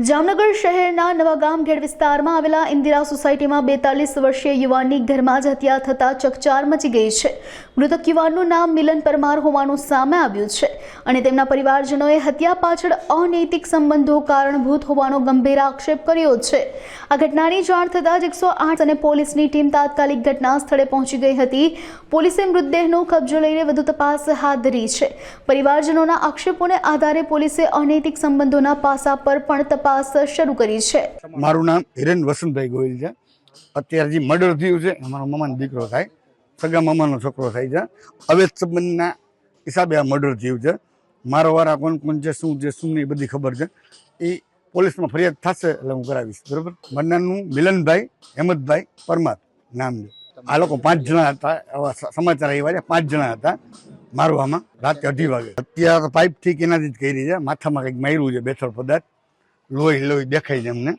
જામનગર શહેરના નવાગામ ગેડ વિસ્તારમાં આવેલા ઇન્દિરા સોસાયટીમાં 42 વર્ષીય યુવાનની ઘરમાં જ હત્યા થતા ચકચાર મચી ગઈ છે। મૃતક યુવાનનું નામ મિલન પરમાર હોવાનું સામે આવ્યું છે અને તેમના પરિવારજનોએ હત્યા પાછળ અનૈતિક સંબંધો કારણભૂત હોવાનો ગંભીર આક્ષેપ કર્યો છે। આ ઘટનાની જાણ થતાં જ 108 અને પોલીસની ટીમ તાત્કાલિક ઘટના સ્થળે પહોંચી ગઈ હતી। પોલીસે મૃતદેહનો કબજો લઈને વધુ તપાસ હાથ ધરી છે। પરિવારજનોના આક્ષેપોને આધારે પોલીસે અનૈતિક સંબંધોના પાસા પર પણ તપાસ શરૂ કરી છે। મારું નામ હિરેન વસંતભાઈ ગોહિલ છે। અત્યારે જે મર્ડર થયું છે અમારો મામાનો દીકરો થાય, સગા મામાનો છોકરો થાય છે। અવૈધ સંબંધના હિસાબે આ મર્ડર થયું છે। મારો વારા કોણ કોણ છે, શું નહીં બધી ખબર છે। એ પોલીસમાં ફરિયાદ થશે એટલે હું કરાવીશ, બરાબર। મરનારનું મિલનભાઈ હેમંતભાઈ પરમાર નામ છે। આ લોકો 5 જણા હતા, આવા સમાચાર આવ્યા છે। 5 જણા હતા મારવામાં રાતે 2:30 વાગે। અત્યારે પાઇપથી કેનાથી જ કરી છે, માથામાં કંઈક માર્યું છે, બેઠળ પદાર્થ, લોહી દેખાય છે અમને।